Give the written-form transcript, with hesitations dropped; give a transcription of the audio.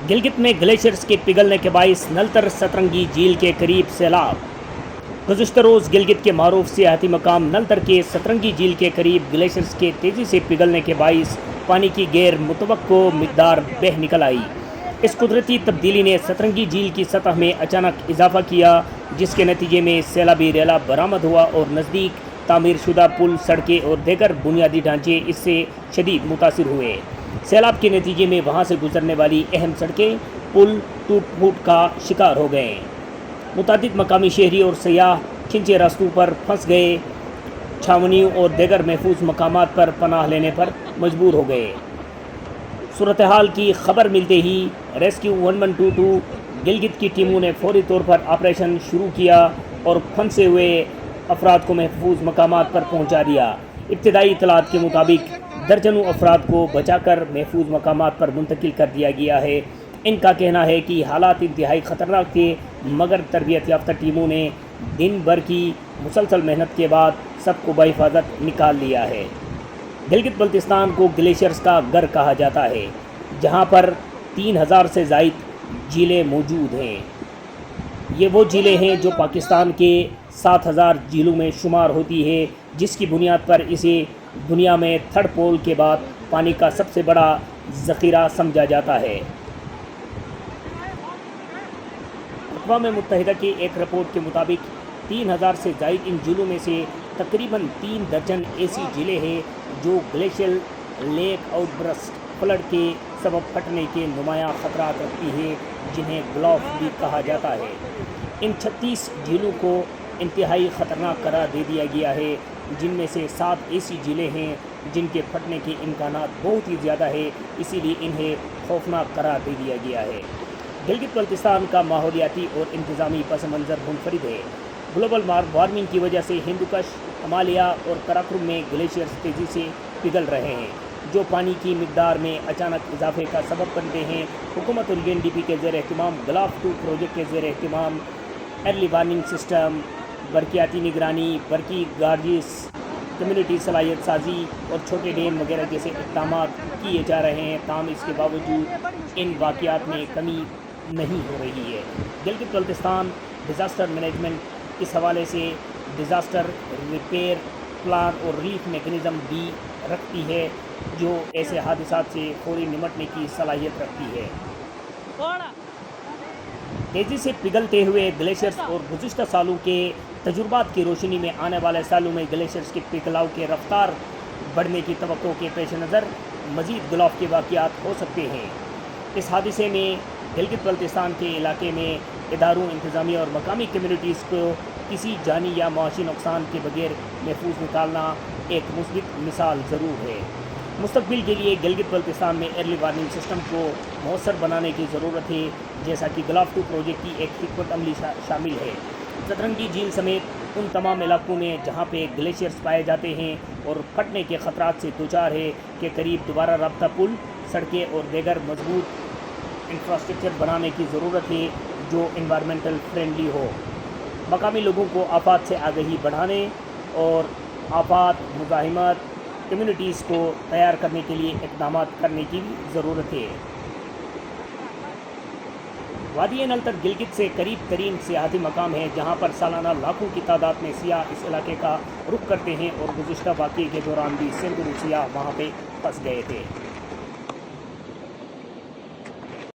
گلگت میں گلیشیئرز کے پگھلنے کے باعث نلتر سترنگی جھیل کے قریب سیلاب۔ گزشتہ روز گلگت کے معروف سیاحتی مقام نلتر کے سترنگی جھیل کے قریب گلیشیئرز کے تیزی سے پگھلنے کے باعث پانی کی غیر متوقع مقدار بہہ نکل آئی۔ اس قدرتی تبدیلی نے سترنگی جھیل کی سطح میں اچانک اضافہ کیا، جس کے نتیجے میں سیلابی ریلا برآمد ہوا اور نزدیک تعمیر شدہ پل، سڑکیں اور دیگر بنیادی ڈھانچے اس سے شدید متاثر ہوئے۔ سیلاب کے نتیجے میں وہاں سے گزرنے والی اہم سڑکیں، پل ٹوٹ پھوٹ کا شکار ہو گئے۔ متعدد مقامی شہری اور سیاح کھنچے راستوں پر پھنس گئے، چھاونیوں اور دیگر محفوظ مقامات پر پناہ لینے پر مجبور ہو گئے۔ صورتحال کی خبر ملتے ہی ریسکیو 1122 گلگت کی ٹیموں نے فوری طور پر آپریشن شروع کیا اور پھنسے ہوئے افراد کو محفوظ مقامات پر پہنچا دیا۔ ابتدائی اطلاعات کے مطابق درجنوں افراد کو بچا کر محفوظ مقامات پر منتقل کر دیا گیا ہے۔ ان کا کہنا ہے کہ حالات انتہائی خطرناک تھے، مگر تربیت یافتہ ٹیموں نے دن بھر کی مسلسل محنت کے بعد سب کو بحفاظت نکال لیا ہے۔ گلگت بلتستان کو گلیشیئرز کا گھر کہا جاتا ہے، جہاں پر 3000 سے زائد جھیلیں موجود ہیں۔ یہ وہ جھیلیں ہیں جو پاکستان کے 7000 جھیلوں میں شمار ہوتی ہے، جس کی بنیاد پر اسے دنیا میں تھرڈ پول کے بعد پانی کا سب سے بڑا ذخیرہ سمجھا جاتا ہے۔ اقوام متحدہ کی ایک رپورٹ کے مطابق 3000 سے زائد ان جھیلوں میں سے تقریباً 3 درجن ایسی جھیلیں ہیں جو glacier lake outburst flood کے سبب پھٹنے کے نمایاں خطرات رکھتی ہے، جنہیں گلف بھی کہا جاتا ہے۔ ان 36 جھیلوں کو انتہائی خطرناک قرار دے دیا گیا ہے، جن میں سے 7 ایسی جھیلیں ہیں جن کے پھٹنے کے امکانات بہت ہی زیادہ ہے، اسی لیے انہیں خوفناک قرار دے دیا گیا ہے۔ گلگت بلتستان کا ماحولیاتی اور انتظامی پس منظر منفرد ہے۔ گلوبل وارمنگ کی وجہ سے ہندوکش، ہمالیہ اور قراقرم میں گلیشیئرز تیزی سے پگھل رہے ہیں، جو پانی کی مقدار میں اچانک اضافے کا سبب بنتے ہیں۔ حکومت اور UNDP کے زیر اہتمام گلاف 2 پروجیکٹ کے زیر اہتمام ارلی وارننگ سسٹم، برقیاتی نگرانی، برقی گارجز، کمیونٹی صلاحیت سازی اور چھوٹے ڈیم وغیرہ جیسے اقدامات کیے جا رہے ہیں، تاہم اس کے باوجود ان واقعات میں کمی نہیں ہو رہی ہے۔ گلگت بلتستان ڈیزاسٹر مینجمنٹ اس حوالے سے ڈیزاسٹر ریپیئر پلان اور ریلیف میکینزم بھی رکھتی ہے، جو ایسے حادثات سے فوری نمٹنے کی صلاحیت رکھتی ہے۔ تیزی سے پگھلتے ہوئے گلیشیئرز اور گزشتہ سالوں کے تجربات کی روشنی میں آنے والے سالوں میں گلیشیئرز کے پگھلاؤ کے رفتار بڑھنے کی توقع کے پیش نظر مزید گلاف کے واقعات ہو سکتے ہیں۔ اس حادثے میں گلگت بلتستان کے علاقے میں اداروں، انتظامیہ اور مقامی کمیونٹیز کو کسی جانی یا معاشی نقصان کے بغیر محفوظ نکالنا ایک مثبت مثال ضرور ہے۔ مستقبل کے لیے گلگت بلتستان میں ارلی وارننگ سسٹم کو مؤثر بنانے کی ضرورت ہے، جیسا کہ گلاف 2 پروجیکٹ کی ایک حکمت عملی شامل ہے۔ سترنگی جھیل سمیت ان تمام علاقوں میں جہاں پہ گلیشیئرز پائے جاتے ہیں اور پھٹنے کے خطرات سے دوچار ہے، کے قریب دوبارہ رابطہ پل، سڑکیں اور دیگر مضبوط انفراسٹرکچر بنانے کی ضرورت ہے جو انوائرمنٹل فرینڈلی ہو۔ مقامی لوگوں کو آفات سے آگہی بڑھانے اور آفات مزاحمت کمیونٹیز کو تیار کرنے کے لیے اقدامات کرنے کی بھی ضرورت ہے۔ وادی نلتر گلگت سے قریب ترین سیاحتی مقام ہے، جہاں پر سالانہ لاکھوں کی تعداد میں سیاح اس علاقے کا رخ کرتے ہیں، اور گزشتہ واقعے کے دوران بھی سینکڑوں سیاح وہاں پہ پھنس گئے تھے۔